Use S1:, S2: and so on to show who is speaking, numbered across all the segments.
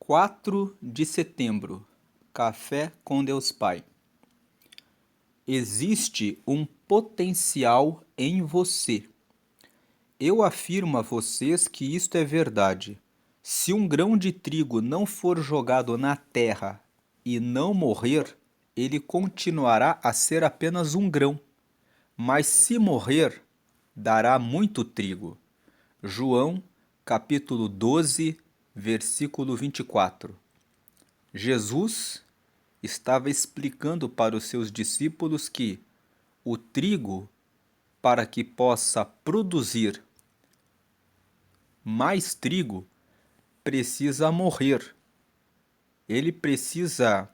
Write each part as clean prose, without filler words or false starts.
S1: 4 de setembro, Café com Deus Pai. Existe um potencial em você. Eu afirmo a vocês que isto é verdade. Se um grão de trigo não for jogado na terra e não morrer, ele continuará a ser apenas um grão. Mas se morrer, dará muito trigo. João, capítulo 12, versículo 24. Jesus estava explicando para os seus discípulos que o trigo, para que possa produzir mais trigo, precisa morrer. Ele precisa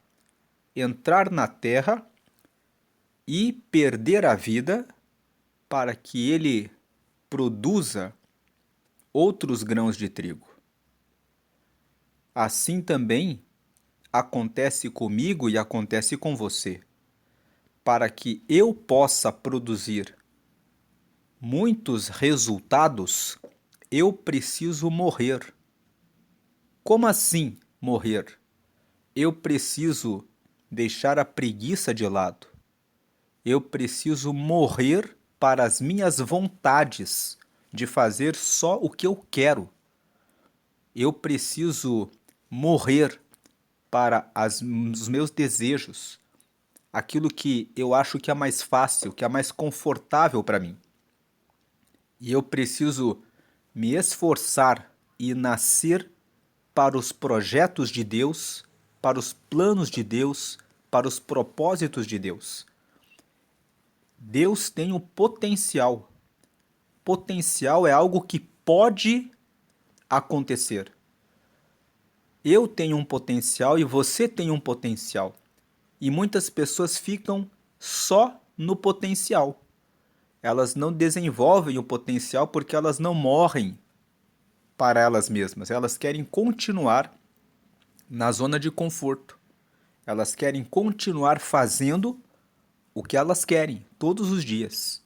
S1: entrar na terra e perder a vida para que ele produza outros grãos de trigo. Assim também acontece comigo e acontece com você. Para que eu possa produzir muitos resultados, eu preciso morrer. Como assim morrer? Eu preciso deixar a preguiça de lado. Eu preciso morrer para as minhas vontades de fazer só o que eu quero. Eu preciso morrer para os meus desejos, aquilo que eu acho que é mais fácil, que é mais confortável para mim. E eu preciso me esforçar e nascer para os projetos de Deus, para os planos de Deus, para os propósitos de Deus. Deus tem o potencial. Potencial é algo que pode acontecer. Eu tenho um potencial e você tem um potencial. E muitas pessoas ficam só no potencial. Elas não desenvolvem o potencial porque elas não morrem para elas mesmas. Elas querem continuar na zona de conforto. Elas querem continuar fazendo o que elas querem todos os dias.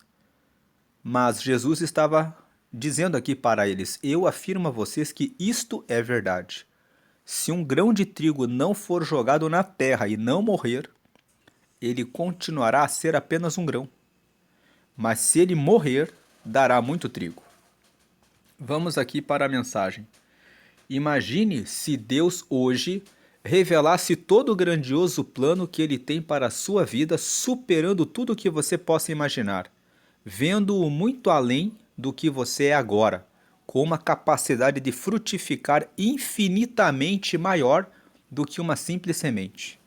S1: Mas Jesus estava dizendo aqui para eles: eu afirmo a vocês que isto é verdade. Se um grão de trigo não for jogado na terra e não morrer, ele continuará a ser apenas um grão. Mas se ele morrer, dará muito trigo. Vamos aqui para a mensagem. Imagine se Deus hoje revelasse todo o grandioso plano que Ele tem para a sua vida, superando tudo o que você possa imaginar, vendo-o muito além do que você é agora, com uma capacidade de frutificar infinitamente maior do que uma simples semente.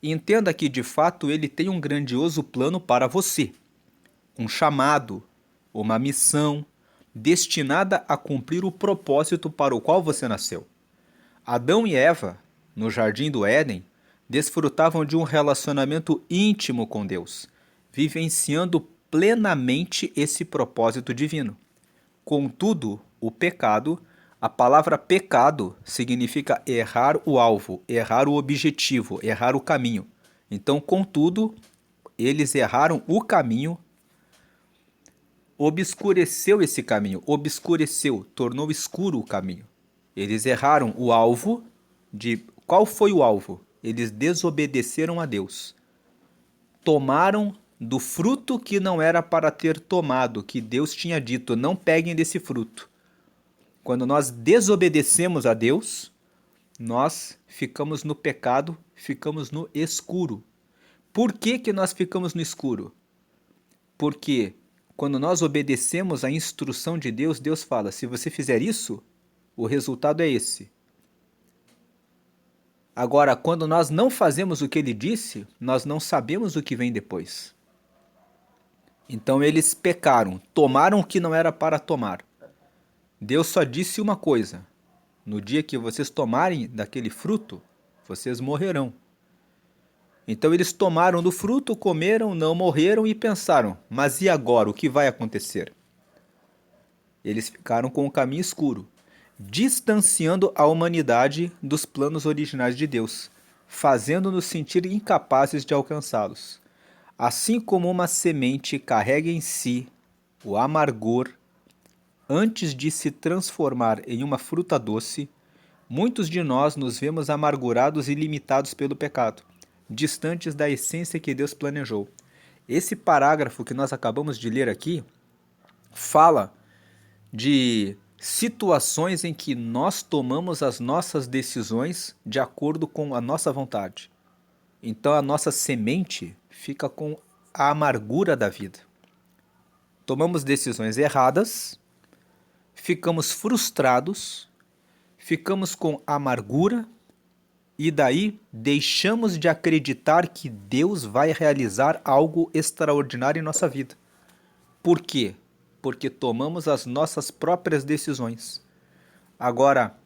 S1: Entenda que de fato Ele tem um grandioso plano para você, um chamado, uma missão, destinada a cumprir o propósito para o qual você nasceu. Adão e Eva, no jardim do Éden, desfrutavam de um relacionamento íntimo com Deus, vivenciando plenamente esse propósito divino. Contudo, o pecado, a palavra pecado significa errar o alvo, errar o objetivo, errar o caminho. Então, contudo, eles erraram o caminho, obscureceu esse caminho, tornou escuro o caminho. Eles erraram o alvo de... Qual foi o alvo? Eles desobedeceram a Deus. Tomaram do fruto que não era para ter tomado, que Deus tinha dito, não peguem desse fruto. Quando nós desobedecemos a Deus, nós ficamos no pecado, ficamos no escuro. Por que que nós ficamos no escuro? Porque quando nós obedecemos à instrução de Deus, Deus fala, se você fizer isso, o resultado é esse. Agora, quando nós não fazemos o que ele disse, nós não sabemos o que vem depois. Então eles pecaram, tomaram o que não era para tomar. Deus só disse uma coisa, no dia que vocês tomarem daquele fruto, vocês morrerão. Então eles tomaram do fruto, comeram, não morreram e pensaram, mas e agora, o que vai acontecer? Eles ficaram com o caminho escuro, distanciando a humanidade dos planos originais de Deus, fazendo-nos sentir incapazes de alcançá-los. Assim como uma semente carrega em si o amargor antes de se transformar em uma fruta doce, Muitos de nós nos vemos amargurados e limitados pelo pecado, distantes da essência que Deus planejou. Esse parágrafo que nós acabamos de ler aqui fala de situações em que nós tomamos as nossas decisões de acordo com a nossa vontade. Então a nossa semente fica com a amargura da vida. Tomamos decisões erradas, ficamos frustrados, ficamos com amargura e daí deixamos de acreditar que Deus vai realizar algo extraordinário em nossa vida. Por quê? Porque tomamos as nossas próprias decisões. Agora,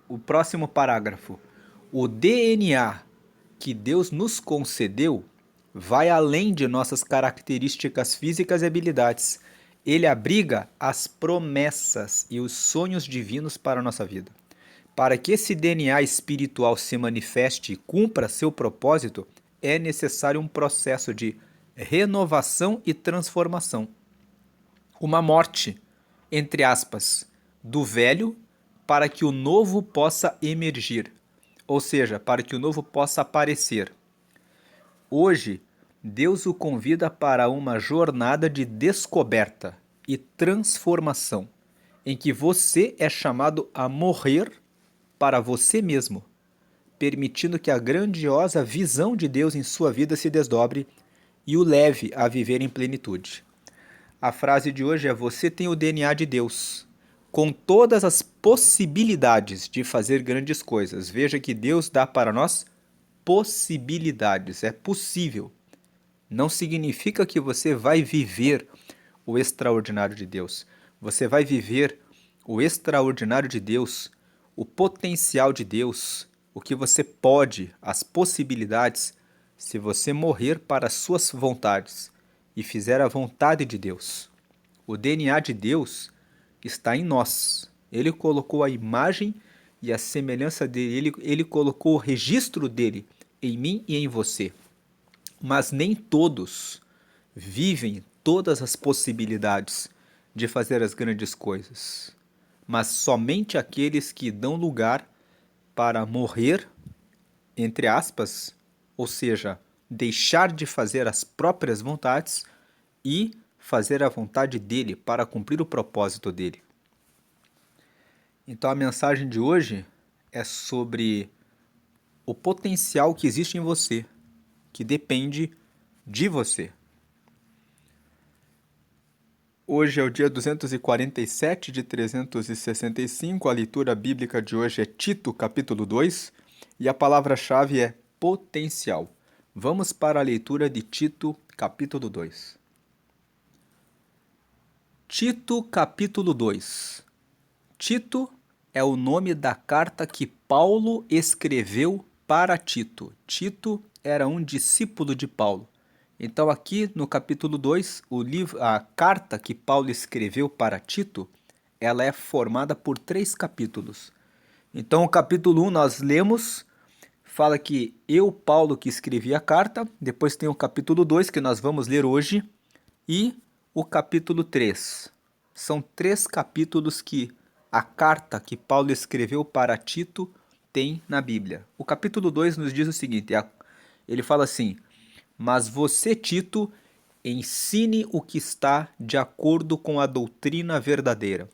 S1: o próximo parágrafo. O DNA que Deus nos concedeu vai além de nossas características físicas e habilidades. Ele abriga as promessas e os sonhos divinos para a nossa vida. Para que esse DNA espiritual se manifeste e cumpra seu propósito, é necessário um processo de renovação e transformação. Uma morte, entre aspas, do velho para que o novo possa emergir, ou seja, para que o novo possa aparecer. Hoje, Deus o convida para uma jornada de descoberta e transformação, em que você é chamado a morrer para você mesmo, permitindo que a grandiosa visão de Deus em sua vida se desdobre e o leve a viver em plenitude. A frase de hoje é: você tem o DNA de Deus, com todas as possibilidades de fazer grandes coisas. Veja que Deus dá para nós possibilidades, é possível. Não significa que você vai viver o extraordinário de Deus. Você vai viver o extraordinário de Deus, o potencial de Deus, o que você pode, as possibilidades, se você morrer para as suas vontades e fizer a vontade de Deus. O DNA de Deus está em nós. Ele colocou a imagem e a semelhança dele, ele colocou o registro dele em mim e em você. Mas nem todos vivem todas as possibilidades de fazer as grandes coisas. Mas somente aqueles que dão lugar para morrer, entre aspas, ou seja, deixar de fazer as próprias vontades e fazer a vontade dele para cumprir o propósito dele. Então a mensagem de hoje é sobre o potencial que existe em você, que depende de você. Hoje é o dia 247 de 365, a leitura bíblica de hoje é Tito, capítulo 2, e a palavra-chave é potencial. Vamos para a leitura de Tito, capítulo 2. Tito, capítulo 2. Tito é o nome da carta que Paulo escreveu para Tito. Tito era um discípulo de Paulo. Então aqui no capítulo 2, a carta que Paulo escreveu para Tito, ela é formada por 3 capítulos. Então o capítulo 1 nós lemos, fala que eu, Paulo, que escrevi a carta, depois tem o capítulo 2 que nós vamos ler hoje, e o capítulo 3. São 3 capítulos que a carta que Paulo escreveu para Tito tem na Bíblia. O capítulo 2 nos diz o seguinte, ele fala assim: mas você, Tito, ensine o que está de acordo com a doutrina verdadeira.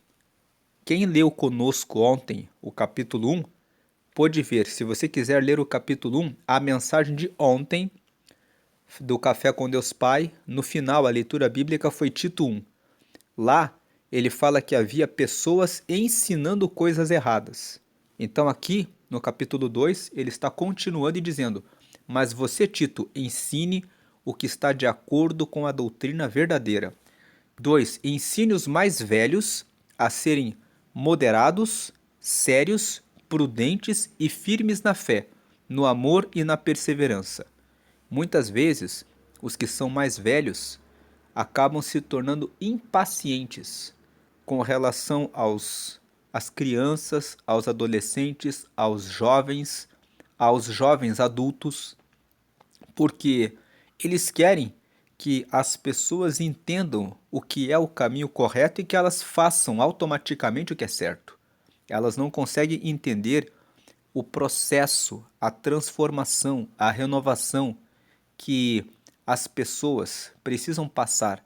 S1: Quem leu conosco ontem o capítulo 1, pode ver, se você quiser ler o capítulo 1, a mensagem de ontem do Café com Deus Pai, no final a leitura bíblica foi Tito 1. Lá ele fala que havia pessoas ensinando coisas erradas. Então aqui no capítulo 2 ele está continuando e dizendo: mas você, Tito, ensine o que está de acordo com a doutrina verdadeira. 2. Ensine os mais velhos a serem moderados, sérios, prudentes e firmes na fé, no amor e na perseverança. Muitas vezes, os que são mais velhos acabam se tornando impacientes com relação às crianças, aos adolescentes, aos jovens adultos, porque eles querem que as pessoas entendam o que é o caminho correto e que elas façam automaticamente o que é certo. Elas não conseguem entender o processo, a transformação, a renovação que as pessoas precisam passar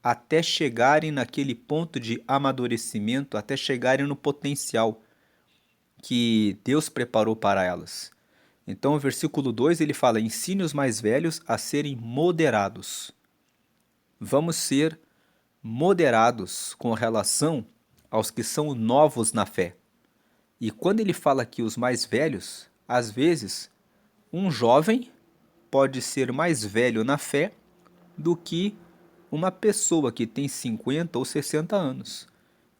S1: até chegarem naquele ponto de amadurecimento, até chegarem no potencial que Deus preparou para elas. Então, o versículo 2 ele fala: ensine os mais velhos a serem moderados. Vamos ser moderados com relação aos que são novos na fé. E quando ele fala aqui os mais velhos, às vezes, um jovem pode ser mais velho na fé do que uma pessoa que tem 50 ou 60 anos.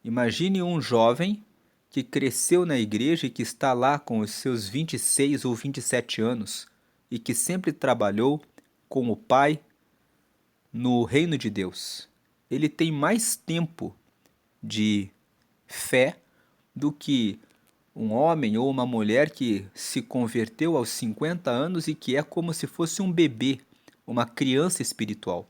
S1: Imagine um jovem que cresceu na igreja e que está lá com os seus 26 ou 27 anos e que sempre trabalhou com o Pai no reino de Deus. Ele tem mais tempo de fé do que um homem ou uma mulher que se converteu aos 50 anos e que é como se fosse um bebê, uma criança espiritual.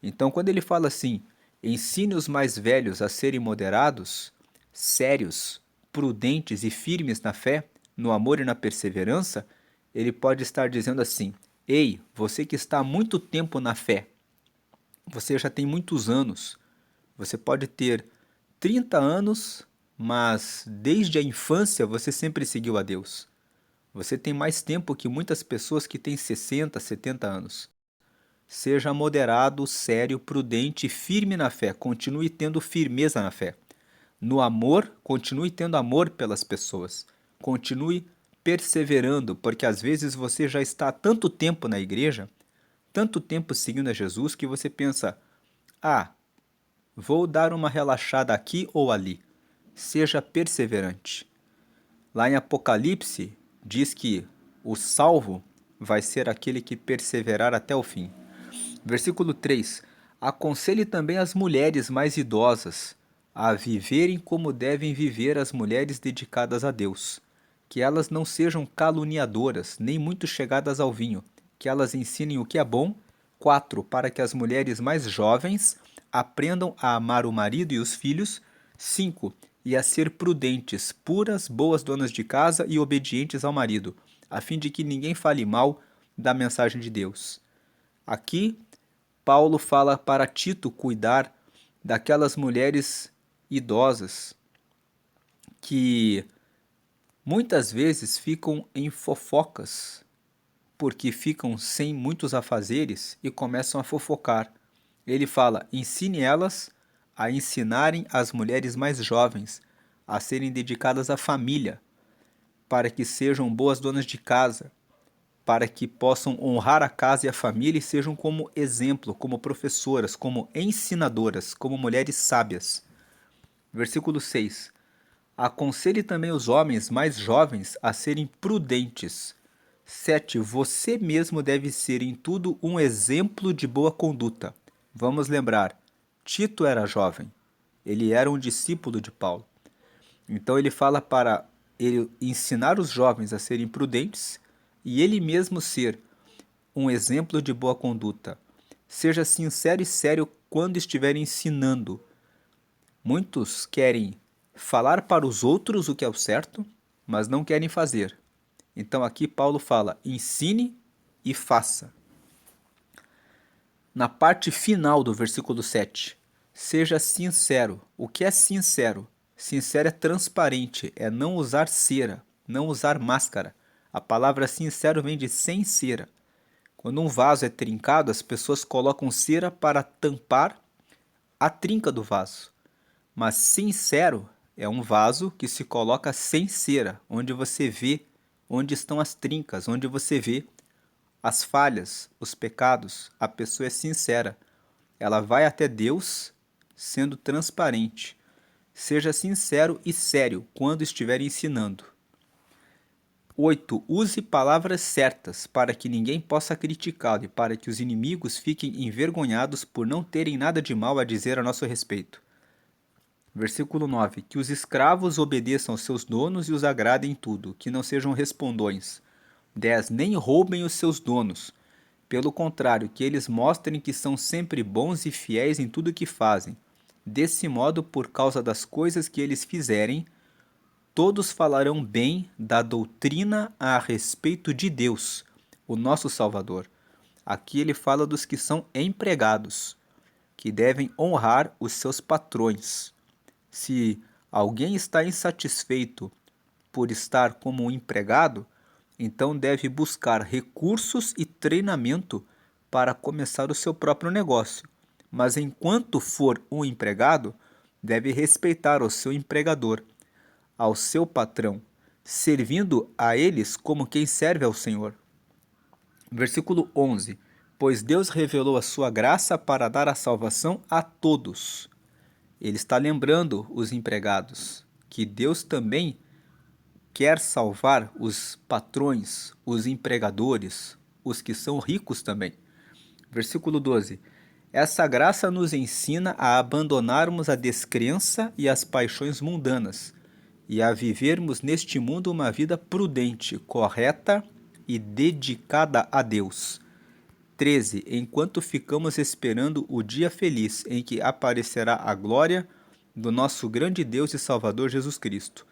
S1: Então, quando ele fala assim, ensine os mais velhos a serem moderados, sérios, prudentes e firmes na fé, no amor e na perseverança, ele pode estar dizendo assim: ei, você que está há muito tempo na fé, você já tem muitos anos, você pode ter 30 anos, mas desde a infância você sempre seguiu a Deus. Você tem mais tempo que muitas pessoas que têm 60, 70 anos. Seja moderado, sério, prudente e firme na fé. Continue tendo firmeza na fé. No amor, continue tendo amor pelas pessoas. Continue perseverando, porque às vezes você já está há tanto tempo na igreja, tanto tempo seguindo a Jesus, que você pensa: ah, vou dar uma relaxada aqui ou ali. Seja perseverante. Lá em Apocalipse, diz que o salvo vai ser aquele que perseverar até o fim. Versículo 3: aconselhe também as mulheres mais idosas a viverem como devem viver as mulheres dedicadas a Deus, que elas não sejam caluniadoras, nem muito chegadas ao vinho, que elas ensinem o que é bom. 4. Para que as mulheres mais jovens aprendam a amar o marido e os filhos. 5. E a ser prudentes, puras, boas donas de casa e obedientes ao marido, a fim de que ninguém fale mal da mensagem de Deus. Aqui, Paulo fala para Tito cuidar daquelas mulheres idosas que muitas vezes ficam em fofocas, porque ficam sem muitos afazeres e começam a fofocar. Ele fala: ensine elas a ensinarem as mulheres mais jovens a serem dedicadas à família, para que sejam boas donas de casa, para que possam honrar a casa e a família e sejam como exemplo, como professoras, como ensinadoras, como mulheres sábias. Versículo 6. Aconselhe também os homens mais jovens a serem prudentes. 7. Você mesmo deve ser em tudo um exemplo de boa conduta. Vamos lembrar, Tito era jovem, ele era um discípulo de Paulo. Então ele fala para ele ensinar os jovens a serem prudentes e ele mesmo ser um exemplo de boa conduta. Seja sincero e sério quando estiver ensinando. Muitos querem falar para os outros o que é o certo, mas não querem fazer. Então aqui Paulo fala: ensine e faça. Na parte final do versículo 7, seja sincero. O que é sincero? Sincero é transparente, é não usar cera, não usar máscara. A palavra sincero vem de sem cera. Quando um vaso é trincado, as pessoas colocam cera para tampar a trinca do vaso. Mas sincero é um vaso que se coloca sem cera, onde você vê onde estão as trincas, onde você vê as falhas, os pecados. A pessoa é sincera. Ela vai até Deus sendo transparente. Seja sincero e sério quando estiver ensinando. 8. Use palavras certas para que ninguém possa criticá-lo e para que os inimigos fiquem envergonhados por não terem nada de mal a dizer a nosso respeito. Versículo 9. Que os escravos obedeçam aos seus donos e os agradem em tudo, que não sejam respondões. 10. Nem roubem os seus donos. Pelo contrário, que eles mostrem que são sempre bons e fiéis em tudo o que fazem. Desse modo, por causa das coisas que eles fizerem, todos falarão bem da doutrina a respeito de Deus, o nosso Salvador. Aqui ele fala dos que são empregados, que devem honrar os seus patrões. Se alguém está insatisfeito por estar como um empregado, então deve buscar recursos e treinamento para começar o seu próprio negócio. Mas enquanto for um empregado, deve respeitar o seu empregador, ao seu patrão, servindo a eles como quem serve ao Senhor. Versículo 11: Pois Deus revelou a sua graça para dar a salvação a todos. Ele está lembrando os empregados que Deus também quer salvar os patrões, os empregadores, os que são ricos também. Versículo 12: Essa graça nos ensina a abandonarmos a descrença e as paixões mundanas e a vivermos neste mundo uma vida prudente, correta e dedicada a Deus. 13. Enquanto ficamos esperando o dia feliz em que aparecerá a glória do nosso grande Deus e Salvador Jesus Cristo.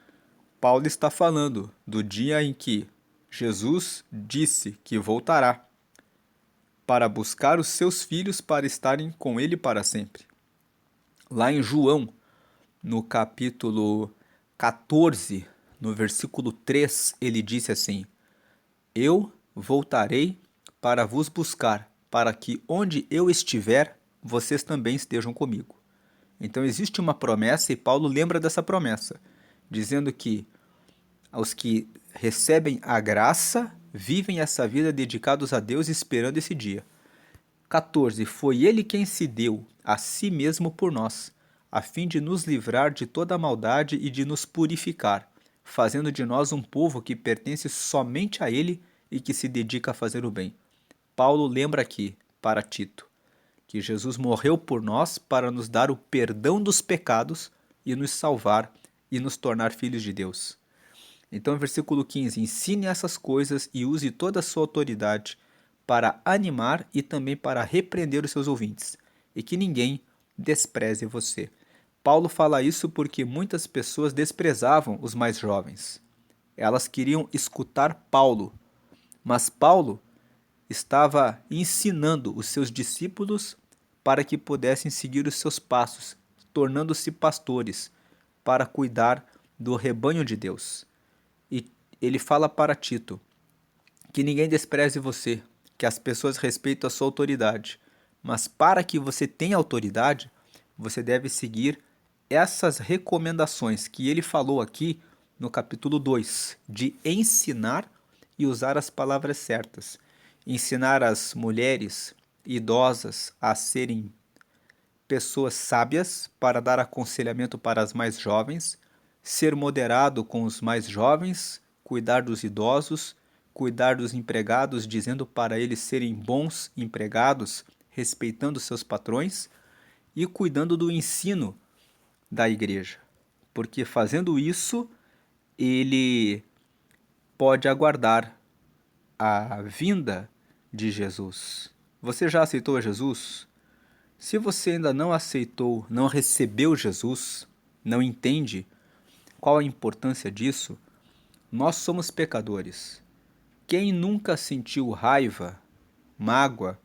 S1: Paulo está falando do dia em que Jesus disse que voltará para buscar os seus filhos para estarem com ele para sempre. Lá em João, no capítulo 14, no versículo 3, ele disse assim: Eu voltarei para vos buscar, para que onde eu estiver, vocês também estejam comigo. Então existe uma promessa e Paulo lembra dessa promessa, dizendo que os que recebem a graça vivem essa vida dedicados a Deus esperando esse dia. 14. Foi ele quem se deu a si mesmo por nós, a fim de nos livrar de toda a maldade e de nos purificar, fazendo de nós um povo que pertence somente a ele e que se dedica a fazer o bem. Paulo lembra aqui, para Tito, que Jesus morreu por nós para nos dar o perdão dos pecados e nos salvar e nos tornar filhos de Deus. Então, versículo 15: Ensine essas coisas e use toda a sua autoridade para animar e também para repreender os seus ouvintes, e que ninguém despreze você. Paulo fala isso porque muitas pessoas desprezavam os mais jovens. Elas queriam escutar Paulo, mas Paulo estava ensinando os seus discípulos para que pudessem seguir os seus passos, tornando-se pastores, para cuidar do rebanho de Deus. E ele fala para Tito que ninguém despreze você, que as pessoas respeitem a sua autoridade, mas para que você tenha autoridade, você deve seguir essas recomendações que ele falou aqui no capítulo 2, de ensinar e usar as palavras certas. Ensinar as mulheres idosas a serem pessoas sábias para dar aconselhamento para as mais jovens, ser moderado com os mais jovens, cuidar dos idosos, cuidar dos empregados, dizendo para eles serem bons empregados, respeitando seus patrões e cuidando do ensino da igreja. Porque fazendo isso, ele pode aguardar a vinda de Jesus. Você já aceitou Jesus? Se você ainda não aceitou, não recebeu Jesus, não entende qual a importância disso, nós somos pecadores. Quem nunca sentiu raiva, mágoa,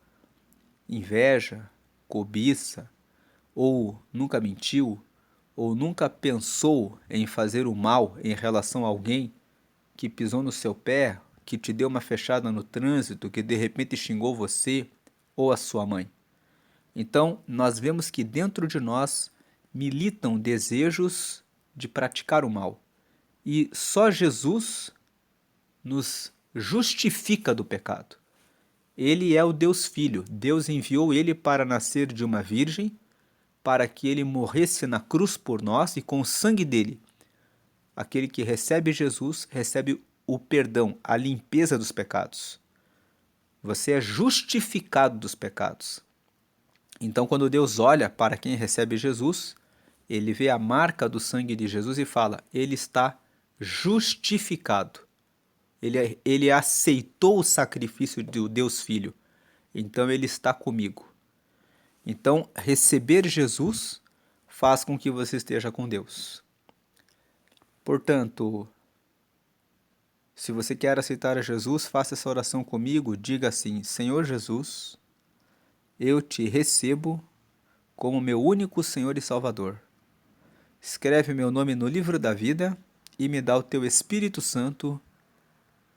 S1: inveja, cobiça, ou nunca mentiu, ou nunca pensou em fazer o mal em relação a alguém que pisou no seu pé, que te deu uma fechada no trânsito, que de repente xingou você ou a sua mãe? Então, nós vemos que dentro de nós militam desejos de praticar o mal. E só Jesus nos justifica do pecado. Ele é o Deus Filho. Deus enviou ele para nascer de uma virgem, para que ele morresse na cruz por nós, e com o sangue dele, aquele que recebe Jesus recebe o perdão, a limpeza dos pecados. Você é justificado dos pecados. Então, quando Deus olha para quem recebe Jesus, ele vê a marca do sangue de Jesus e fala: ele está justificado. Ele aceitou o sacrifício do Deus Filho. Então, ele está comigo. Então, receber Jesus faz com que você esteja com Deus. Portanto, se você quer aceitar a Jesus, faça essa oração comigo. Diga assim: Senhor Jesus, eu te recebo como meu único Senhor e Salvador. Escreve meu nome no livro da vida e me dá o teu Espírito Santo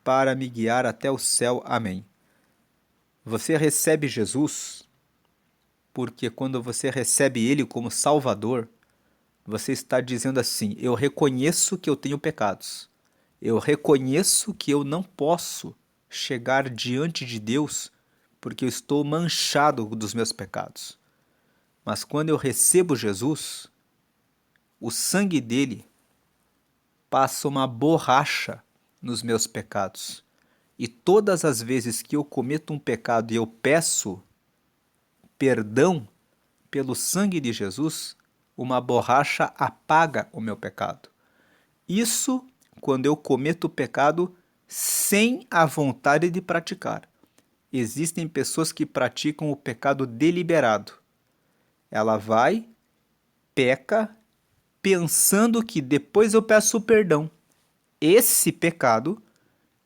S1: para me guiar até o céu. Amém. Você recebe Jesus porque quando você recebe Ele como Salvador, você está dizendo assim: eu reconheço que eu tenho pecados. Eu reconheço que eu não posso chegar diante de Deus porque eu estou manchado dos meus pecados. Mas quando eu recebo Jesus, o sangue dele passa uma borracha nos meus pecados. E todas as vezes que eu cometo um pecado e eu peço perdão pelo sangue de Jesus, uma borracha apaga o meu pecado. Isso quando eu cometo o pecado sem a vontade de praticar. Existem pessoas que praticam o pecado deliberado. Ela vai, peca, pensando que depois eu peço perdão. Esse pecado,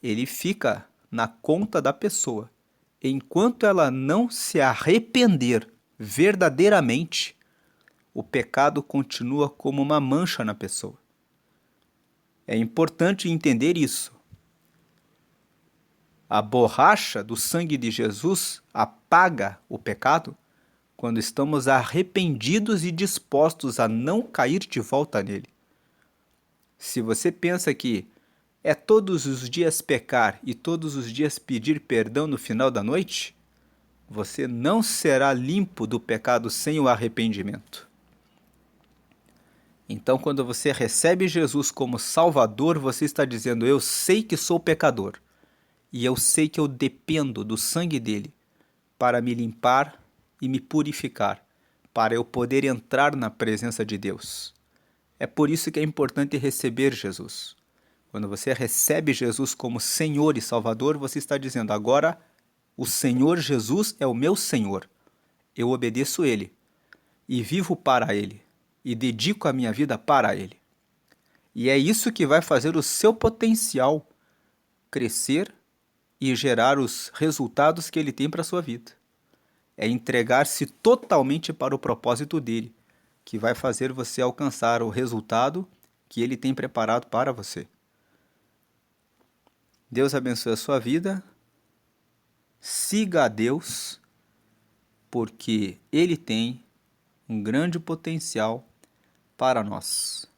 S1: ele fica na conta da pessoa. Enquanto ela não se arrepender verdadeiramente, o pecado continua como uma mancha na pessoa. É importante entender isso. A borracha do sangue de Jesus apaga o pecado quando estamos arrependidos e dispostos a não cair de volta nele. Se você pensa que é todos os dias pecar e todos os dias pedir perdão no final da noite, você não será limpo do pecado sem o arrependimento. Então, quando você recebe Jesus como Salvador, você está dizendo: eu sei que sou pecador e eu sei que eu dependo do sangue dele para me limpar e me purificar, para eu poder entrar na presença de Deus. É por isso que é importante receber Jesus. Quando você recebe Jesus como Senhor e Salvador, você está dizendo: agora o Senhor Jesus é o meu Senhor. Eu obedeço Ele e vivo para Ele e dedico a minha vida para Ele. E é isso que vai fazer o seu potencial crescer e gerar os resultados que Ele tem para a sua vida. É entregar-se totalmente para o propósito dele, que vai fazer você alcançar o resultado que ele tem preparado para você. Deus abençoe a sua vida. Siga a Deus, porque ele tem um grande potencial para nós.